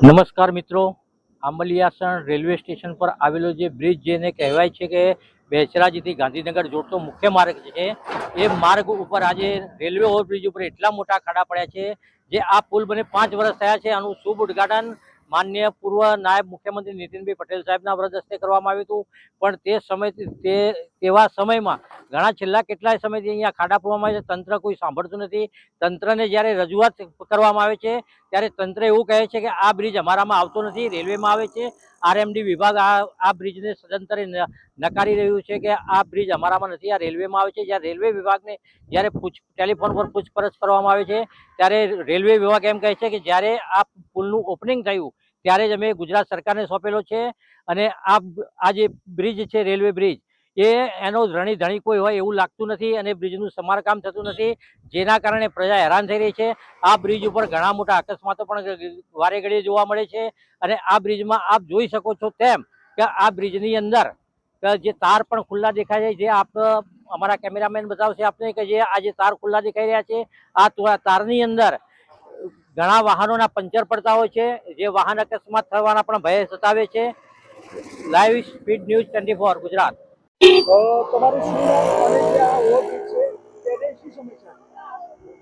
નમસ્કાર મિત્રો, Ambaliyasan railway station પર આવેલો જે બ્રિજ જેને કહેવાય છે કે બેચરાજીથી ગાંધીનગર જોડતો મુખ્ય માર્ગ છે, એ માર્ગ ઉપર આજે રેલવે ઓવરબ્રિજ ઉપર એટલા મોટા ખાડા પડ્યા છે જે આ પુલ બને 5 વર્ષ થયા છે. આનું શુભ ઉદ્ઘાટન માનનીય પૂર્વ નાયબ મુખ્યમંત્રી નીતિનભાઈ પટેલ સાહેબના વરદ હસ્તે કરવામાં આવ્યું હતું. પણ તે સમયથી તેવા સમયમાં ઘણા છેલ્લા કેટલાય સમયથી અહીંયા ખાડા પૂરવામાં આવે છે. તંત્ર કોઈ સાંભળતું નથી. તંત્રને જ્યારે રજૂઆત કરવામાં આવે છે ત્યારે તંત્ર એવું કહે છે કે આ બ્રિજ અમારામાં આવતો નથી, રેલવેમાં આવે છે. આરએમડી વિભાગ આ બ્રિજને સદંતરે નકારી રહ્યું છે કે આ બ્રિજ અમારામાં નથી, આ રેલવેમાં આવે છે. જ્યારે રેલવે વિભાગને જ્યારે ટેલિફોન પર પૂછપરછ કરવામાં આવે છે ત્યારે રેલવે વિભાગ એમ કહે છે કે જ્યારે આ પુલનું ઓપનિંગ થયું ત્યારે જ અમે ગુજરાત સરકારને સોંપેલો છે અને આ જે બ્રિજ છે રેલવે બ્રિજ એનો ધણી ધણી કોઈ હોય એવું લાગતું નથી અને બ્રિજનું સમારકામ થતું નથી, જેના કારણે પ્રજા હેરાન થઈ રહી છે. આ બ્રિજ ઉપર ઘણા મોટા અકસ્માતો પણ વારે ઘડીએ જોવા મળે છે અને આ બ્રિજમાં આપ જોઈ શકો છો તેમ કે આ બ્રિજની અંદર જે તાર પણ ખુલ્લા દેખાય છે, જે આપ અમારા કેમેરામેન બતાવશે આપને કે જે આ જે તાર ખુલ્લા દેખાઈ રહ્યા છે, આ તારની અંદર ઘણા વાહનોના પંચર પડતા હોય છે, જે વાહન અકસ્માત થવાના પણ ભય સતાવે છે. Live speed news 24 Gujarat.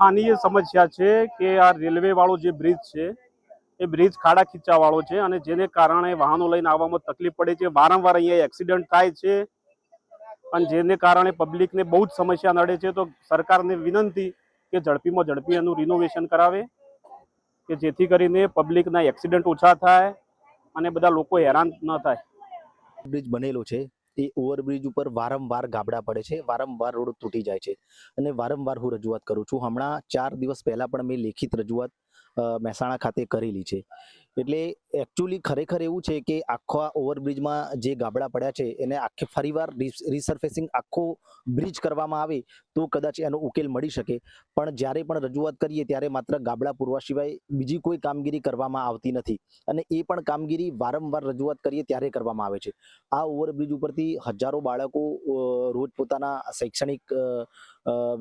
આની એ સમસ્યા છે કે આ રેલવે વાળો જે બ્રિજ છે એ બ્રિજ ખાડા ખીચા વાળો છે અને જેને કારણે વાહનો લઈને આવવામાં તકલીફ પડે છે. વારંવાર અહીંયા એક્સિડન્ટ થાય છે અને જેને કારણે પબ્લિકને બહુ જ સમસ્યા નડે છે. તો સરકારને વિનંતી કે ઝડપીમાં ઝડપી એનું રિનોવેશન કરાવે કે જેથી કરીને પબ્લિકના એક્સિડન્ટ ઓછા થાય અને બધા લોકો હેરાન ન થાય. બ્રિજ બનેલો છે એ ઓવરબ્રિજ ઉપર વારંવાર ગાબડા પડે છે, વારંવાર રોડ તૂટી જાય છે અને વારંવાર હું રજૂઆત કરું છું. હમણાં 4 દિવસ પહેલા પણ મેં લેખિત રજૂઆત મહેસાણા ખાતે કરેલી છે. એટલે એકચ્યુઅલી ખરેખર એવું છે કે આખા ઓવરબ્રિજમાં જે ગાબડા પડ્યા છે એને આખે ફરીવાર રિસર્ફેસિંગ આખો બ્રિજ કરવામાં આવે તો કદાચ એનો ઉકેલ મળી શકે. પણ જ્યારે પણ રજૂઆત કરીએ ત્યારે માત્ર ગાબડા પૂરવા સિવાય બીજી કોઈ કામગીરી કરવામાં આવતી નથી અને એ પણ કામગીરી વારંવાર રજૂઆત કરીએ ત્યારે કરવામાં આવે છે. આ ઓવરબ્રિજ ઉપરથી હજારો બાળકો રોજ પોતાના શૈક્ષણિક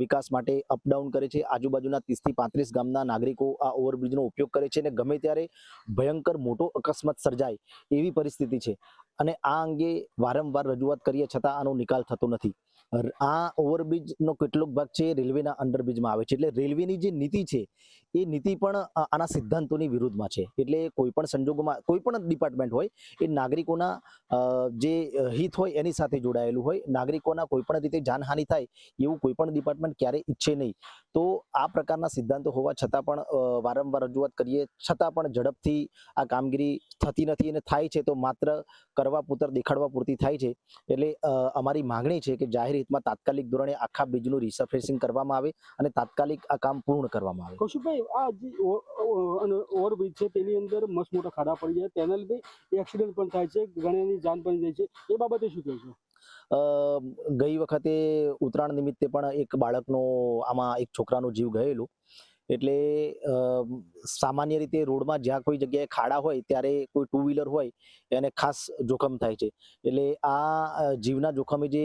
વિકાસ માટે અપડાઉન કરે છે. આજુબાજુના 30 થી 35 ગામના નાગરિકો આ ઓવરબ્રિજનો ઉપયોગ કરે છે અને ગમે ત્યારે ભયંકર મોટો અકસ્માત સર્જાય એવી પરિસ્થિતિ છે અને આ અંગે વારંવાર રજૂઆત કરીએ છતાં આનો નિકાલ થતો નથી. આ ઓવરબ્રિજનો કેટલોક ભાગ છે રેલવેના અંડરબ્રિજમાં આવે છે. એટલે રેલવેની જે નીતિ છે એ નીતિ પણ આના સિદ્ધાંતોની વિરુદ્ધમાં છે. એટલે કોઈ પણ સંજોગોમાં કોઈ પણ ડિપાર્ટમેન્ટ હોય એ નાગરિકોના જે હિત હોય એની સાથે જોડાયેલું હોય. નાગરિકોના કોઈ પણ રીતે જાનહાનિ થાય એવું કોઈ પણ ડિપાર્ટમેન્ટ ક્યારે ઈચ્છે નહીં. તો આ પ્રકારના સિદ્ધાંતો હોવા છતાં પણ વારંવાર રજૂઆત કરીએ છતાં પણ ઝડપથી આ કામગીરી થતી નથી અને થાય છે તો માત્ર કરવા પૂરતા દેખાડવા પૂરતી થાય છે. એટલે અમારી માંગણી છે કે જાહેર હિતમાં તાત્કાલિક ધોરણે આખા બ્રિજનું રિસર્ફેસિંગ કરવામાં આવે અને તાત્કાલિક આ કામ પૂર્ણ કરવામાં આવે. કૌશિકભાઈ, આ જે ઓવરબ્રિજ છે તેની અંદર મસ્ત મોટા ખાડા પડી જાય, તેના લીધે એક્સિડન્ટ પણ થાય છે, ઘણાની જાન પણ જાય છે. એ બાબતે શું કહેશો? ગઈ વખતે ઉત્તરાયણ નિમિત્તે પણ એક બાળકનો આમાં એક છોકરાનો જીવ ગયેલો. એટલે સામાન્ય રીતે રોડમાં જ્યાં કોઈ જગ્યાએ ખાડા હોય ત્યારે કોઈ ટુ વ્હીલર હોય એને ખાસ જોખમ થાય છે. એટલે આ જીવના જોખમે જે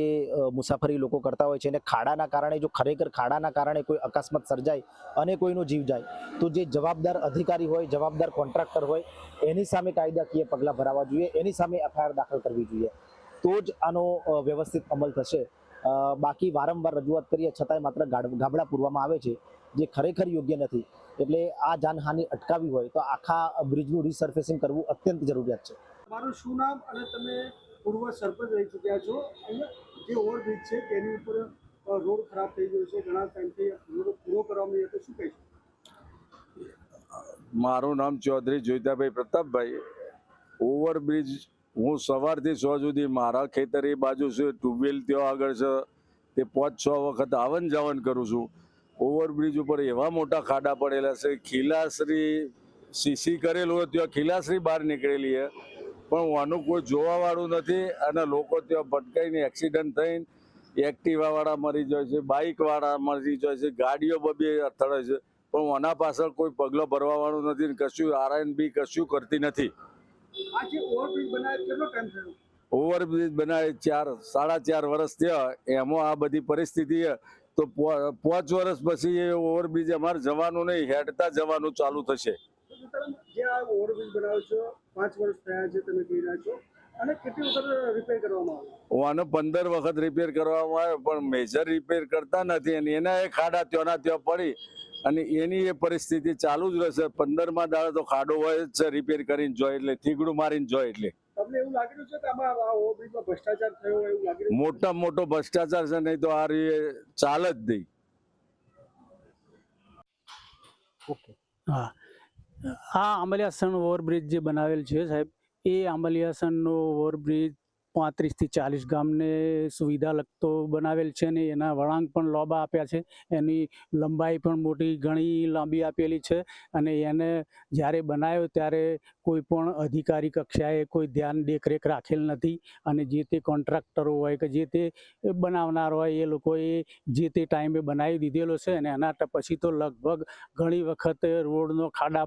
મુસાફરી લોકો કરતા હોય છે અને ખાડાના કારણે જો ખરેખર ખાડાના કારણે કોઈ અકસ્માત સર્જાય અને કોઈનો જીવ જાય તો જે જવાબદાર અધિકારી હોય, જવાબદાર કોન્ટ્રાક્ટર હોય એની સામે કાયદાકીય પગલાં ભરાવા જોઈએ, એની સામે એફઆઈઆર દાખલ કરવી જોઈએ. તો જ આનો વ્યવસ્થિત અમલ થશે. બાકી વારંવાર રજૂઆત કરીએ છતાંય માત્ર ગાબડા પૂરવામાં આવે છે જે ખરેખર યોગ્ય નથી. એટલે આ જાનહાનિ અટકાવવી હોય તો આખા બ્રિજનું રિસર્ફેસિંગ કરવું અત્યંત જરૂરિયાત છે. તમારું શું નામ અને તમે પૂર્વ સરપંચ રહી ચૂક્યા છો? જે ઓવરબ્રિજ છે તેની ઉપર રોડ ખરાબ થઈ ગયો છે, ઘણા ટાઈમથી રોડ પૂરો કરવામાં આવે તો શું કહીશું? મારું નામ ચૌધરી જોઈતાભાઈ પ્રતાપભાઈ. ઓવરબ્રિજ હું સવારથી 6 સુધી મારા ખેતર એ બાજુ છે, ટ્યુબવેલ ત્યાં આગળ છે, તે 5-6 વખત આવન જાવન કરું છું. ઓવરબ્રિજ ઉપર એવા મોટા ખાડા પડેલા છે, ખીલાશ્રી સીસી કરેલું હોય ત્યાં ખીલાશ્રી બહાર નીકળેલી છે પણ આનું કોઈ જોવાવાળું નથી અને લોકો ત્યાં ભટકાઈને એક્સિડન્ટ થઈને એક્ટિવાવાળા મરી જાય છે, બાઇકવાળા મરી જાય છે, ગાડીઓ બબે અથડે છે પણ આના પાછળ કોઈ પગલો ભરવાવાળું નથી ને કશું આરએનબી કશું કરતી નથી. આ જે ઓવરબ્રિજ બનાવે કેટલો ટાઈમ થયો? ઓવરબ્રિજ બનાવે 4-4.5 વર્ષ થયા. એમાં આ બધી પરિસ્થિતિ તો 5 વર્ષ પછી એ ઓવરબ્રિજ અમારે જવાનું નહીં, હેડતા જવાનું ચાલુ થશે. જે આ ઓવરબ્રિજ બનાવ્યો છો 5 વર્ષ થયા છે તમે કહી રહ્યા છો અને કેટલી વખત રિપેર કરવામાં આવ્યો? આનો 15 વખત રિપેર કરવામાં આવ્યો પણ મેજર રિપેર કરતા નથી અને એના એ ખાડા ત્યાંના ત્યાં પડી અને એની એ પરિસ્થિતિ ચાલુ જ રહેશે. 15માં દાડે તો ખાડો હોય જ છે, રિપેર કરીને જોય એટલે થીગડું મારીને જોય એટલે. તમને એવું લાગી રહ્યું છે કે આમાં આ ઓવરબ્રિજમાં ભ્રષ્ટાચાર થયો હોય એવું લાગી રહ્યું છે? મોટા મોટો ભ્રષ્ટાચાર છે, નહીં તો આ ચાલે જ નહીં. હા, આ આંબલિયાસણ ઓવરબ્રિજ જે બનાવેલ છે સાહેબ, એ આંબલિયાસણનો ઓવરબ્રિજ 35 થી 40 ગામને સુવિધા લગતો બનાવેલ છે ને એના વળાંક પણ લોબા આપ્યા છે, એની લંબાઈ પણ મોટી ઘણી લાંબી આપેલી છે અને એને જ્યારે બનાવ્યો ત્યારે કોઈ પણ અધિકારી કક્ષાએ કોઈ ધ્યાન દેખરેખ રાખેલ નથી અને જે તે કોન્ટ્રાક્ટરો હોય કે જે તે બનાવનાર હોય એ લોકોએ જે તે ટાઈમે બનાવી દીધેલો છે અને એના પછી તો લગભગ ઘણી વખત રોડનો ખાડા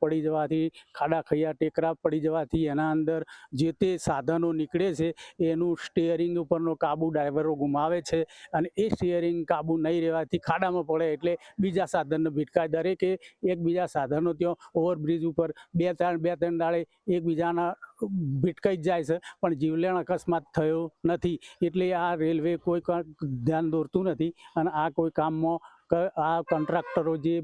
પડી જવાથી, ખાડા ખૈયા ટેકરા પડી જવાથી એના અંદર જે તે સાધનો નીકળે છે એનું સ્ટીયરિંગ ઉપરનો કાબુ ડ્રાઈવરો ગુમાવે છે અને એ સ્ટીયરિંગ કાબુ નહીં રહેવાથી ખાડામાં પડે એટલે બીજા સાધનને ભીટકાય. દરેકે એકબીજા સાધનો ત્યાં ઓવરબ્રિજ ઉપર બે ત્રણ દાડે એકબીજાના ભીટકાઈ જ જાય છે પણ જીવલેણ અકસ્માત થયો નથી. એટલે આ રેલવે કોઈ ધ્યાન દોરતું નથી અને આ કોઈ કામમાં આ કોન્ટ્રાક્ટરો જે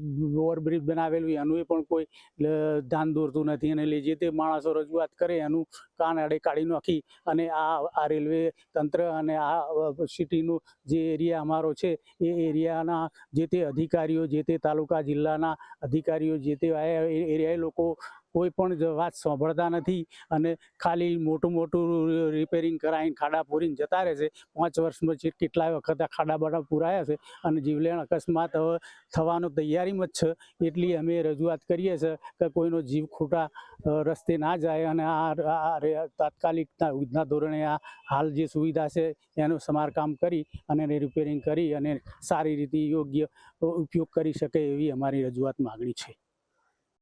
ઓવરબ્રિજ બનાવેલું એનું પણ કોઈ ધ્યાન દોરતું નથી અને જે તે માણસો રજૂઆત કરે એનું કાન આડે કાઢી નાખી અને આ રેલવે તંત્ર અને આ સિટીનો જે એરિયા અમારો છે એ એરિયાના જે તે અધિકારીઓ, જે તે તાલુકા જિલ્લાના અધિકારીઓ, જે તે એરિયાએ લોકો કોઈ પણ વાત સાંભળતા નથી અને ખાલી મોટું રિપેરિંગ કરાવીને ખાડા પૂરીને જતા રહે છે. 5 વર્ષમાં કેટલાય વખત આ ખાડા બાડા પૂરાયા છે અને જીવલેણ અકસ્માત હવે થવાનો તૈયારીમાં જ છે. એટલી અમે રજૂઆત કરીએ છીએ કે કોઈનો જીવ ખોટા રસ્તે ના જાય અને આ તાત્કાલિકના યુદ્ધના ધોરણે આ હાલ જે સુવિધા છે એનું સમારકામ કરી અને એને રિપેરિંગ કરી અને સારી રીતે યોગ્ય ઉપયોગ કરી શકે એવી અમારી રજૂઆત માગણી છે.